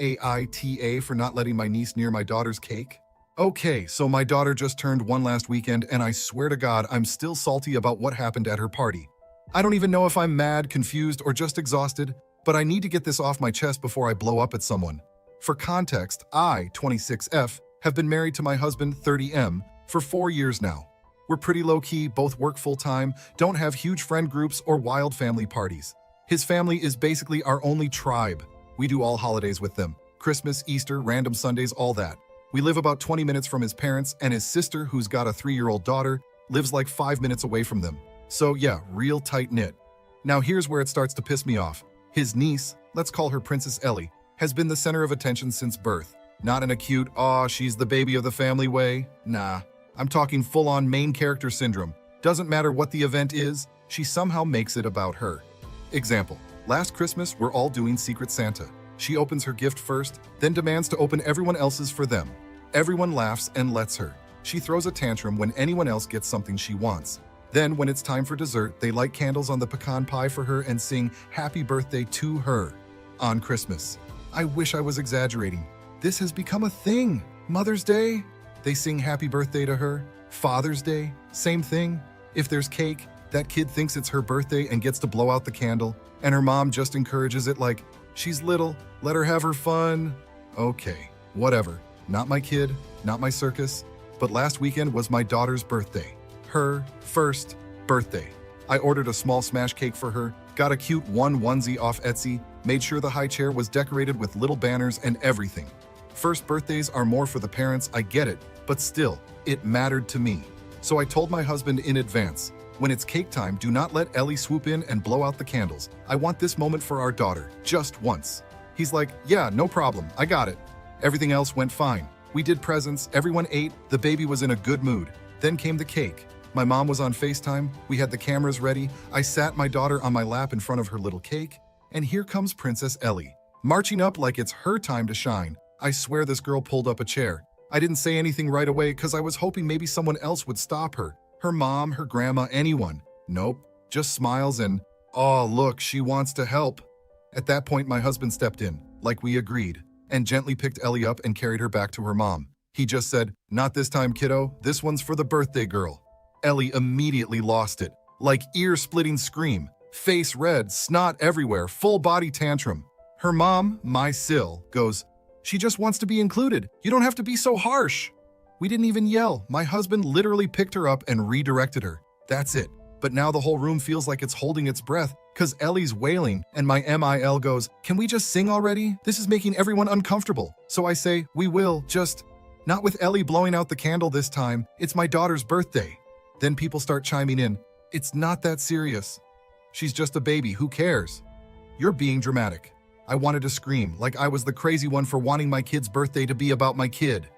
AITA for not letting my niece near my daughter's cake? Okay, so my daughter just turned 1 last weekend, and I swear to God, I'm still salty about what happened at her party. I don't even know if I'm mad, confused, or just exhausted, but I need to get this off my chest before I blow up at someone. For context, I, 26F, have been married to my husband, 30M, for 4 years now. We're pretty low-key, both work full-time, don't have huge friend groups or wild family parties. His family is basically our only tribe. We do all holidays with them. Christmas, Easter, random Sundays, all that. We live about 20 minutes from his parents, and his sister, who's got a 3-year-old daughter, lives like 5 minutes away from them. So yeah, real tight-knit. Now here's where it starts to piss me off. His niece, let's call her Princess Ellie, has been the center of attention since birth. Not in a cute, aw, she's the baby of the family way. Nah, I'm talking full-on main character syndrome. Doesn't matter what the event is, she somehow makes it about her. Example, last Christmas, we're all doing Secret Santa. She opens her gift first, then demands to open everyone else's for them. Everyone laughs and lets her. She throws a tantrum when anyone else gets something she wants. Then, when it's time for dessert, they light candles on the pecan pie for her and sing happy birthday to her on Christmas. I wish I was exaggerating. This has become a thing. Mother's Day, they sing happy birthday to her. Father's Day, same thing. If there's cake, that kid thinks it's her birthday and gets to blow out the candle, and her mom just encourages it like, she's little, let her have her fun. Okay, whatever. Not my kid, not my circus, but last weekend was my daughter's birthday. Her first birthday. I ordered a small smash cake for her, got a cute onesie off Etsy, made sure the high chair was decorated with little banners and everything. First birthdays are more for the parents, I get it, but still, it mattered to me. So I told my husband in advance, when it's cake time, do not let Ellie swoop in and blow out the candles. I want this moment for our daughter, just once. He's like, yeah, no problem, I got it. Everything else went fine. We did presents, everyone ate, the baby was in a good mood. Then came the cake. My mom was on FaceTime, we had the cameras ready, I sat my daughter on my lap in front of her little cake, and here comes Princess Ellie, marching up like it's her time to shine. I swear this girl pulled up a chair. I didn't say anything right away because I was hoping maybe someone else would stop her. Her mom, her grandma, anyone. Nope, just smiles and, oh look, she wants to help. At that point, my husband stepped in, like we agreed, and gently picked Ellie up and carried her back to her mom. He just said, not this time, kiddo, this one's for the birthday girl. Ellie immediately lost it, like ear-splitting scream, face red, snot everywhere, full body tantrum. Her mom, my Sil, goes, she just wants to be included. You don't have to be so harsh. We didn't even yell. My husband literally picked her up and redirected her. That's it. But now the whole room feels like it's holding its breath because Ellie's wailing and my MIL goes, can we just sing already? This is making everyone uncomfortable. So I say, we will, just not with Ellie blowing out the candle this time. It's my daughter's birthday. Then people start chiming in. It's not that serious. She's just a baby, who cares? You're being dramatic. I wanted to scream, like I was the crazy one for wanting my kid's birthday to be about my kid.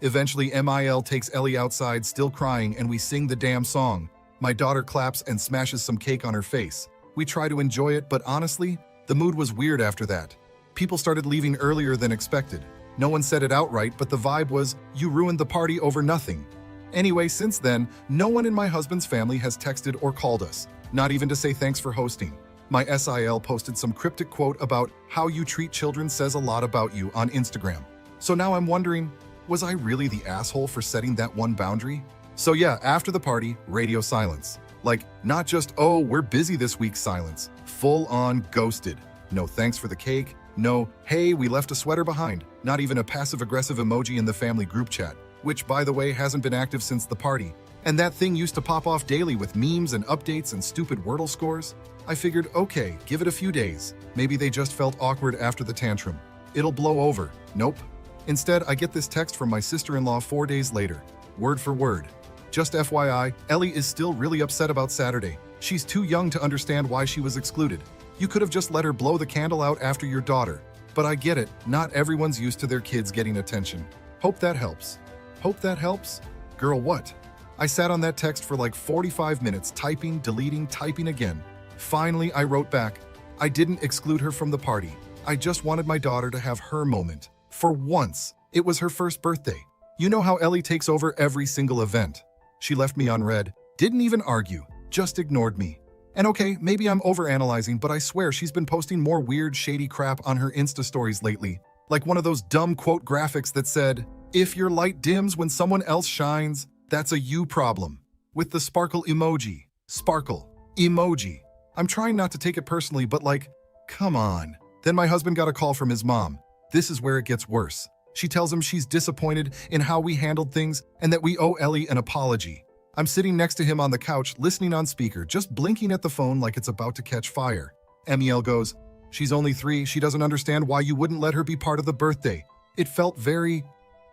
Eventually, MIL takes Ellie outside, still crying, and we sing the damn song. My daughter claps and smashes some cake on her face. We try to enjoy it, but honestly, the mood was weird after that. People started leaving earlier than expected. No one said it outright, but the vibe was, you ruined the party over nothing. Anyway, since then, no one in my husband's family has texted or called us, not even to say thanks for hosting. My SIL posted some cryptic quote about how you treat children says a lot about you on Instagram. So now I'm wondering, was I really the asshole for setting that one boundary? So yeah, after the party, radio silence. Like, not just, oh, we're busy this week silence. Full on ghosted. No thanks for the cake. No, hey, we left a sweater behind. Not even a passive-aggressive emoji in the family group chat, which, by the way, hasn't been active since the party. And that thing used to pop off daily with memes and updates and stupid Wordle scores. I figured, okay, give it a few days. Maybe they just felt awkward after the tantrum. It'll blow over. Nope. Instead, I get this text from my sister-in-law 4 days later. Word for word. Just FYI, Ellie is still really upset about Saturday. She's too young to understand why she was excluded. You could have just let her blow the candle out after your daughter. But I get it, not everyone's used to their kids getting attention. Hope that helps. Hope that helps? Girl, what? I sat on that text for like 45 minutes, typing, deleting, typing again. Finally, I wrote back, I didn't exclude her from the party. I just wanted my daughter to have her moment. For once, it was her first birthday. You know how Ellie takes over every single event. She left me on red, didn't even argue, just ignored me. And okay, maybe I'm overanalyzing, but I swear she's been posting more weird, shady crap on her Insta stories lately. Like one of those dumb quote graphics that said, "If your light dims when someone else shines, that's a you problem." With the sparkle emoji. Sparkle. Emoji. I'm trying not to take it personally, but like, come on. Then my husband got a call from his mom. This is where it gets worse. She tells him she's disappointed in how we handled things and that we owe Ellie an apology. I'm sitting next to him on the couch, listening on speaker, just blinking at the phone like it's about to catch fire. Emiel goes, "She's only 3. She doesn't understand why you wouldn't let her be part of the birthday." It felt very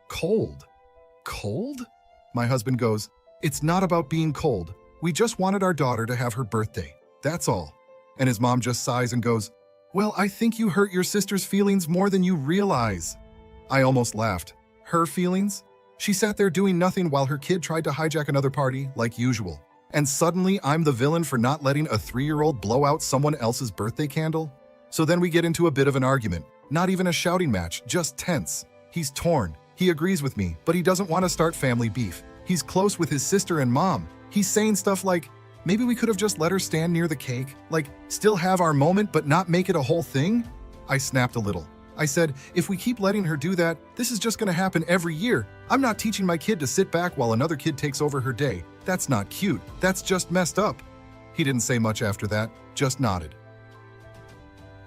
cold. Cold? My husband goes, "It's not about being cold. We just wanted our daughter to have her birthday. That's all." And his mom just sighs and goes, "Well, I think you hurt your sister's feelings more than you realize." I almost laughed. Her feelings? She sat there doing nothing while her kid tried to hijack another party, like usual. And suddenly I'm the villain for not letting a 3-year-old blow out someone else's birthday candle? So then we get into a bit of an argument. Not even a shouting match, just tense. He's torn. He agrees with me, but he doesn't want to start family beef. He's close with his sister and mom. He's saying stuff like, maybe we could have just let her stand near the cake, like still have our moment but not make it a whole thing? I snapped a little. I said, if we keep letting her do that, this is just going to happen every year. I'm not teaching my kid to sit back while another kid takes over her day. That's not cute. That's just messed up. He didn't say much after that, just nodded.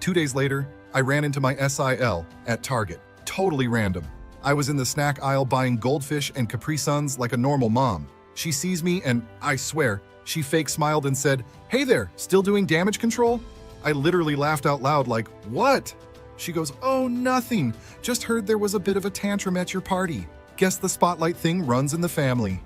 2 days later, I ran into my SIL at Target. Totally random. I was in the snack aisle buying goldfish and Capri Suns like a normal mom. She sees me and, I swear, she fake smiled and said, "Hey there, still doing damage control?" I literally laughed out loud like, "What?" She goes, "Oh, nothing. Just heard there was a bit of a tantrum at your party. Guess the spotlight thing runs in the family."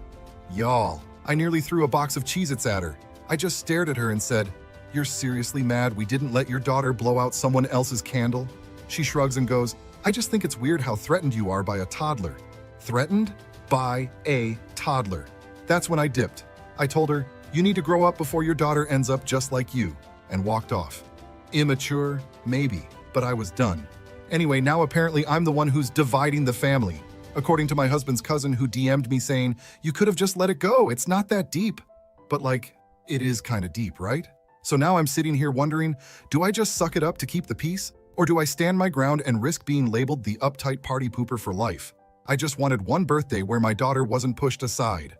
Y'all, I nearly threw a box of Cheez-Its at her. I just stared at her and said, "You're seriously mad we didn't let your daughter blow out someone else's candle?" She shrugs and goes, "I just think it's weird how threatened you are by a toddler." Threatened? By a toddler. That's when I dipped. I told her, "You need to grow up before your daughter ends up just like you," and walked off. Immature? Maybe. But I was done. Anyway, now apparently I'm the one who's dividing the family. According to my husband's cousin who DM'd me saying, "You could have just let it go, it's not that deep." But like, it is kind of deep, right? So now I'm sitting here wondering, do I just suck it up to keep the peace? Or do I stand my ground and risk being labeled the uptight party pooper for life? I just wanted one birthday where my daughter wasn't pushed aside.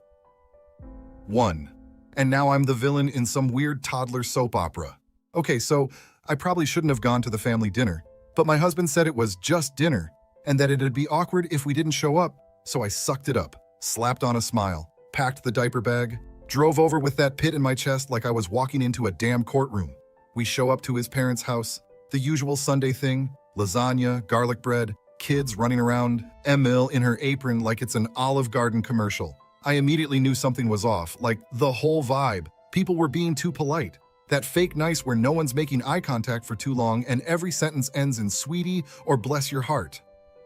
1. And now I'm the villain in some weird toddler soap opera. Okay, so I probably shouldn't have gone to the family dinner, but my husband said it was just dinner and that it'd be awkward if we didn't show up, so I sucked it up, slapped on a smile, packed the diaper bag, drove over with that pit in my chest like I was walking into a damn courtroom. We show up to his parents' house, the usual Sunday thing, lasagna, garlic bread, kids running around, Emil in her apron like it's an Olive Garden commercial. I immediately knew something was off, like the whole vibe. People were being too polite. That fake nice where no one's making eye contact for too long and every sentence ends in "sweetie" or "bless your heart."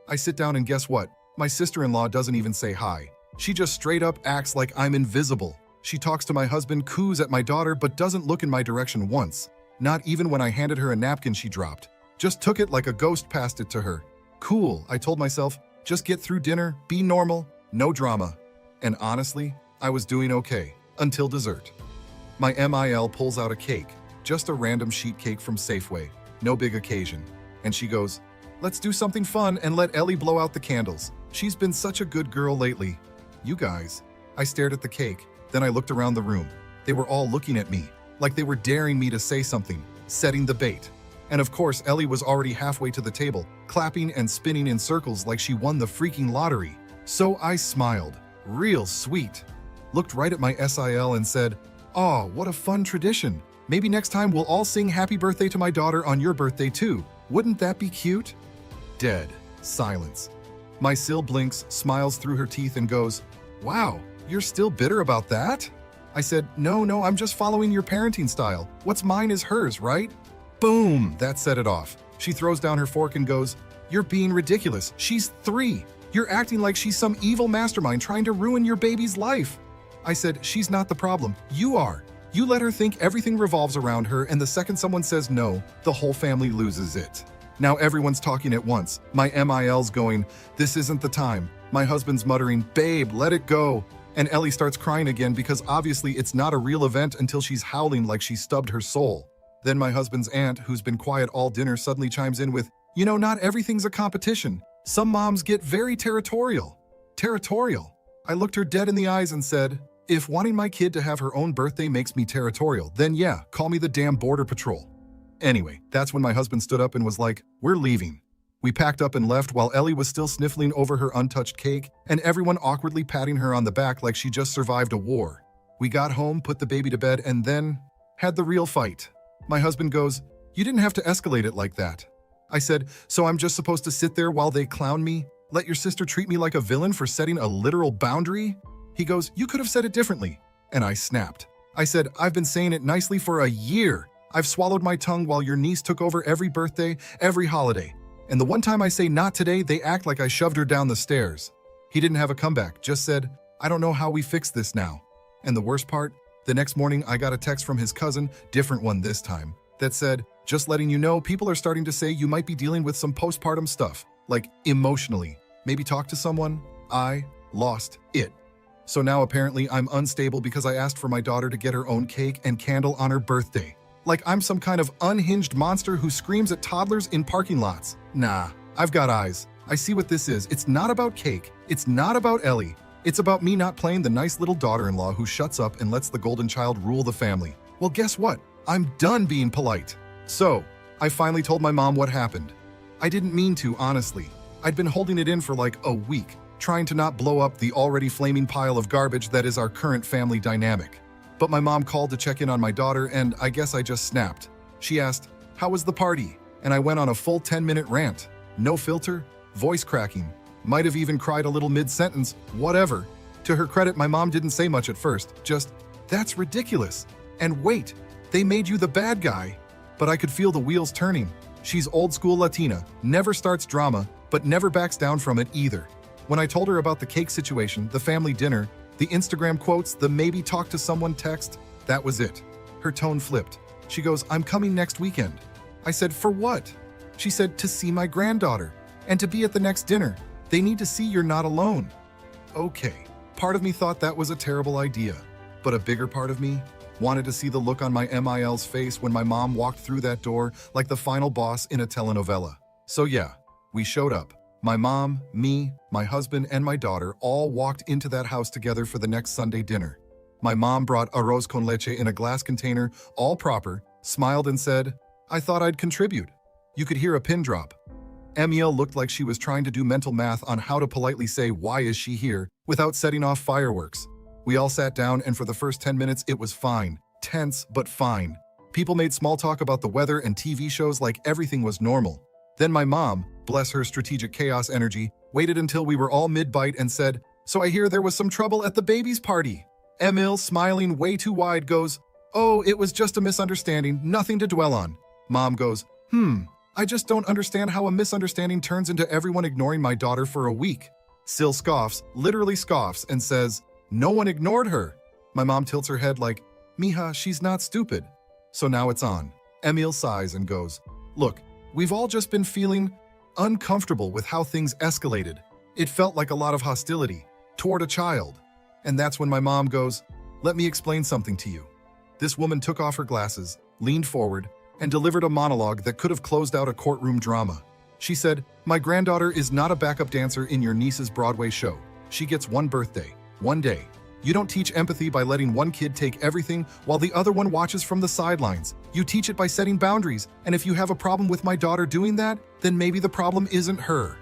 I sit down and guess what? My sister-in-law doesn't even say hi. She just straight up acts like I'm invisible. She talks to my husband, coos at my daughter, but doesn't look in my direction once. Not even when I handed her a napkin she dropped. Just took it like a ghost passed it to her. Cool, I told myself. Just get through dinner, be normal, no drama. And honestly, I was doing okay. Until dessert. My MIL pulls out a cake, just a random sheet cake from Safeway, no big occasion. And she goes, "Let's do something fun and let Ellie blow out the candles. She's been such a good girl lately." You guys. I stared at the cake, then I looked around the room. They were all looking at me, like they were daring me to say something, setting the bait. And of course, Ellie was already halfway to the table, clapping and spinning in circles like she won the freaking lottery. So I smiled, real sweet. Looked right at my SIL and said, "Oh, what a fun tradition. Maybe next time we'll all sing happy birthday to my daughter on your birthday too. Wouldn't that be cute?" Dead. Silence. My Sil blinks, smiles through her teeth and goes, "Wow, you're still bitter about that?" I said, No, I'm just following your parenting style. What's mine is hers, right?" Boom, that set it off. She throws down her fork and goes, "You're being ridiculous. She's 3. You're acting like she's some evil mastermind trying to ruin your baby's life." I said, "She's not the problem. You are. You let her think everything revolves around her, and the second someone says no, the whole family loses it." Now everyone's talking at once. My MIL's going, "This isn't the time." My husband's muttering, "Babe, let it go." And Ellie starts crying again because obviously it's not a real event until she's howling like she stubbed her soul. Then my husband's aunt, who's been quiet all dinner, suddenly chimes in with, You know, not everything's a competition. Some moms get very territorial. Territorial. I looked her dead in the eyes and said, if wanting my kid to have her own birthday makes me territorial, then yeah, call me the damn Border Patrol. Anyway, that's when my husband stood up and was like, we're leaving. We packed up and left while Ellie was still sniffling over her untouched cake and everyone awkwardly patting her on the back like she just survived a war. We got home, put the baby to bed, and then had the real fight. My husband goes, you didn't have to escalate it like that. I said, so I'm just supposed to sit there while they clown me? Let your sister treat me like a villain for setting a literal boundary? He goes, you could have said it differently. And I snapped. I said, I've been saying it nicely for a year. I've swallowed my tongue while your niece took over every birthday, every holiday. And the one time I say not today, they act like I shoved her down the stairs. He didn't have a comeback, just said, I don't know how we fix this now. And the worst part, the next morning I got a text from his cousin, different one this time, that said, just letting you know, people are starting to say you might be dealing with some postpartum stuff, like emotionally. Maybe talk to someone. I lost it. So now apparently I'm unstable because I asked for my daughter to get her own cake and candle on her birthday. Like I'm some kind of unhinged monster who screams at toddlers in parking lots. Nah, I've got eyes. I see what this is. It's not about cake. It's not about Ellie. It's about me not playing the nice little daughter-in-law who shuts up and lets the golden child rule the family. Well, guess what? I'm done being polite. So, I finally told my mom what happened. I didn't mean to, honestly. I'd been holding it in for like a week, trying to not blow up the already flaming pile of garbage that is our current family dynamic. But my mom called to check in on my daughter and I guess I just snapped. She asked, how was the party? And I went on a full 10-minute rant. No filter, voice cracking. Might have even cried a little mid-sentence, whatever. To her credit, my mom didn't say much at first, just, that's ridiculous. And wait, they made you the bad guy. But I could feel the wheels turning. She's old school Latina, never starts drama, but never backs down from it either. When I told her about the cake situation, the family dinner, the Instagram quotes, the maybe talk to someone text, that was it. Her tone flipped. She goes, I'm coming next weekend. I said, for what? She said, to see my granddaughter and to be at the next dinner. They need to see you're not alone. Okay, part of me thought that was a terrible idea, but a bigger part of me wanted to see the look on my MIL's face when my mom walked through that door like the final boss in a telenovela. So yeah, we showed up. My mom, me, my husband, and my daughter all walked into that house together for the next Sunday dinner. My mom brought arroz con leche in a glass container, all proper, smiled and said, I thought I'd contribute. You could hear a pin drop. Emil looked like she was trying to do mental math on how to politely say, why is she here, without setting off fireworks. We all sat down and for the first 10 minutes it was fine. Tense, but fine. People made small talk about the weather and TV shows like everything was normal. Then my mom, bless her strategic chaos energy, waited until we were all mid-bite and said, so I hear there was some trouble at the baby's party. Emil, smiling way too wide, goes, oh, it was just a misunderstanding, nothing to dwell on. Mom goes, I just don't understand how a misunderstanding turns into everyone ignoring my daughter for a week. Sil scoffs, literally scoffs, and says, no one ignored her. My mom tilts her head like, Mija, she's not stupid. So now it's on. Emil sighs and goes, look, we've all just been feeling uncomfortable with how things escalated. It felt like a lot of hostility toward a child. And that's when my mom goes, let me explain something to you. This woman took off her glasses, leaned forward, and delivered a monologue that could have closed out a courtroom drama. She said, my granddaughter is not a backup dancer in your niece's Broadway show. She gets one birthday, one day. You don't teach empathy by letting one kid take everything while the other one watches from the sidelines. You teach it by setting boundaries, and if you have a problem with my daughter doing that, then maybe the problem isn't her.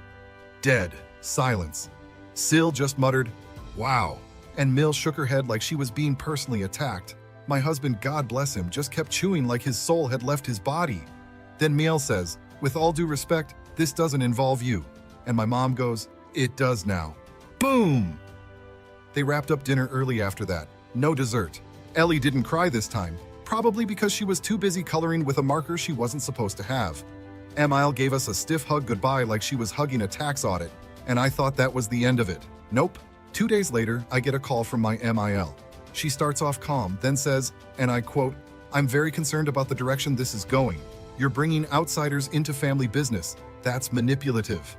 Dead silence. Sil just muttered, wow, and Mill shook her head like she was being personally attacked. My husband, God bless him, just kept chewing like his soul had left his body. Then Miel says, with all due respect, this doesn't involve you. And my mom goes, it does now. Boom! They wrapped up dinner early after that. No dessert. Ellie didn't cry this time, probably because she was too busy coloring with a marker she wasn't supposed to have. Emile gave us a stiff hug goodbye like she was hugging a tax audit, and I thought that was the end of it. Nope. 2 days later, I get a call from my MIL. She starts off calm, then says, and I quote, I'm very concerned about the direction this is going. You're bringing outsiders into family business. That's manipulative.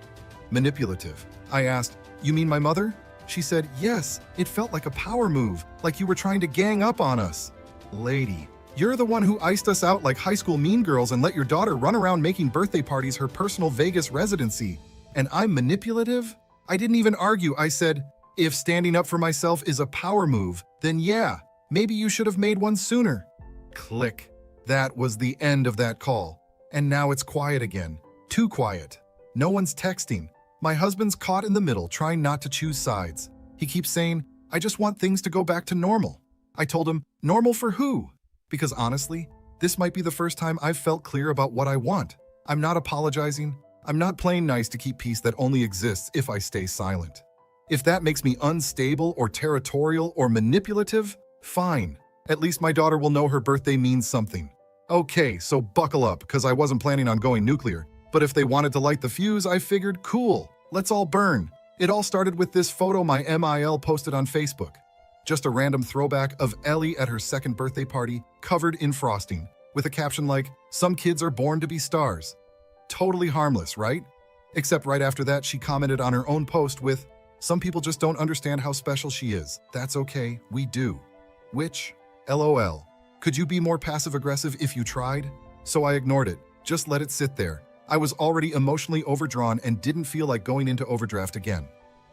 Manipulative. I asked, you mean my mother? She said, yes, it felt like a power move, like you were trying to gang up on us. Lady, You're the one who iced us out like high school mean girls and let your daughter run around making birthday parties her personal Vegas residency. And I'm manipulative? I didn't even argue. I said, if standing up for myself is a power move, then yeah, maybe you should have made one sooner. Click. That was the end of that call. And now it's quiet again. Too quiet. No one's texting. My husband's caught in the middle, trying not to choose sides. He keeps saying, I just want things to go back to normal. I told him, normal for who? Because honestly, this might be the first time I've felt clear about what I want. I'm not apologizing. I'm not playing nice to keep peace that only exists if I stay silent. If that makes me unstable or territorial or manipulative, fine. At least my daughter will know her birthday means something. Okay, so buckle up, because I wasn't planning on going nuclear. But if they wanted to light the fuse, I figured, cool, let's all burn. It all started with this photo my MIL posted on Facebook. Just a random throwback of Ellie at her second birthday party, covered in frosting, with a caption like, some kids are born to be stars. Totally harmless, right? Except right after that, she commented on her own post with, some people just don't understand how special she is. That's okay, we do. Which, LOL. Could you be more passive-aggressive if you tried? So I ignored it. Just let it sit there. I was already emotionally overdrawn and didn't feel like going into overdraft again.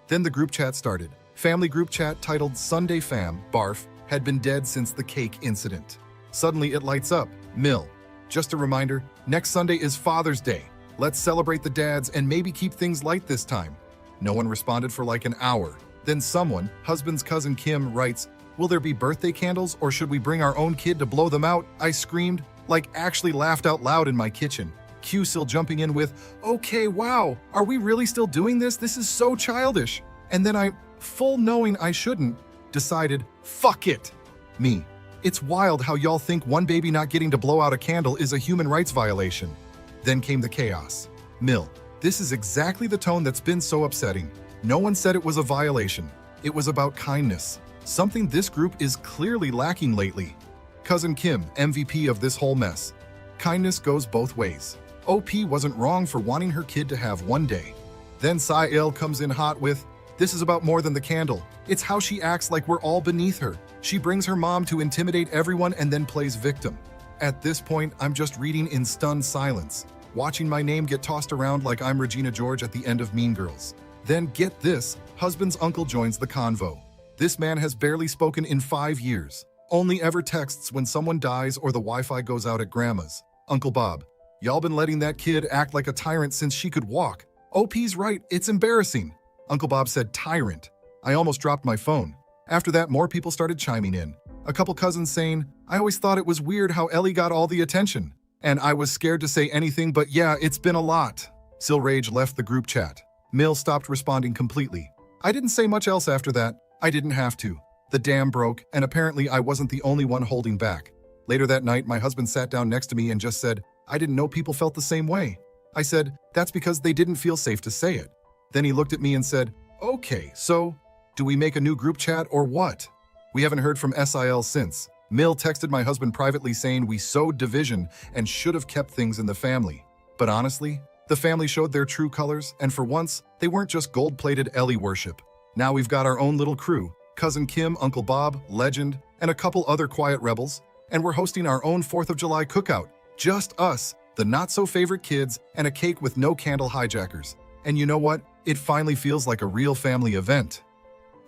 Then the group chat started. Family group chat titled Sunday Fam, barf, had been dead since the cake incident. Suddenly it lights up. Mill. Just a reminder, next Sunday is Father's Day. Let's celebrate the dads and maybe keep things light this time. No one responded for like an hour. Then someone, husband's cousin Kim, writes, will there be birthday candles or should we bring our own kid to blow them out? I screamed, like actually laughed out loud in my kitchen. Q still jumping in with, okay, wow, are we really still doing this? This is so childish. And then I, full knowing I shouldn't, decided, fuck it. Me. It's wild how y'all think one baby not getting to blow out a candle is a human rights violation. Then came the chaos. Mill. This is exactly the tone that's been so upsetting. No one said it was a violation. It was about kindness. Something this group is clearly lacking lately. Cousin Kim, MVP of this whole mess. Kindness goes both ways. OP wasn't wrong for wanting her kid to have one day. Then Sai-Il comes in hot with, this is about more than the candle. It's how she acts like we're all beneath her. She brings her mom to intimidate everyone and then plays victim. At this point, I'm just reading in stunned silence, watching my name get tossed around like I'm Regina George at the end of Mean Girls. Then get this, husband's uncle joins the convo. This man has barely spoken in 5 years. Only ever texts when someone dies or the Wi-Fi goes out at grandma's. Uncle Bob, y'all been letting that kid act like a tyrant since she could walk. OP's right, it's embarrassing. Uncle Bob said tyrant. I almost dropped my phone. After that, more people started chiming in. A couple cousins saying, I always thought it was weird how Ellie got all the attention. And I was scared to say anything, but yeah, it's been a lot. Sil Rage left the group chat. Mill stopped responding completely. I didn't say much else after that. I didn't have to. The dam broke, and apparently I wasn't the only one holding back. Later that night, my husband sat down next to me and just said, I didn't know people felt the same way. I said, that's because they didn't feel safe to say it. Then he looked at me and said, okay, so do we make a new group chat or what? We haven't heard from SIL since. Mill texted my husband privately saying we sowed division and should have kept things in the family. But honestly, the family showed their true colors, and for once, they weren't just gold-plated Ellie worship. Now we've got our own little crew, Cousin Kim, Uncle Bob, Legend, and a couple other quiet rebels, and we're hosting our own 4th of July cookout. Just us, the not-so-favorite kids, and a cake with no candle hijackers. And you know what? It finally feels like a real family event.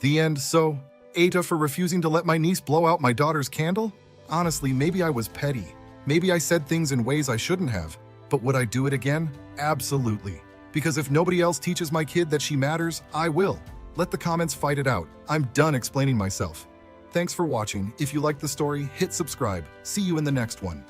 The end. So, AITA for refusing to let my niece blow out my daughter's candle? Honestly, maybe I was petty. Maybe I said things in ways I shouldn't have. But would I do it again? Absolutely. Because if nobody else teaches my kid that she matters, I will. Let the comments fight it out. I'm done explaining myself. Thanks for watching. If you liked the story, hit subscribe. See you in the next one.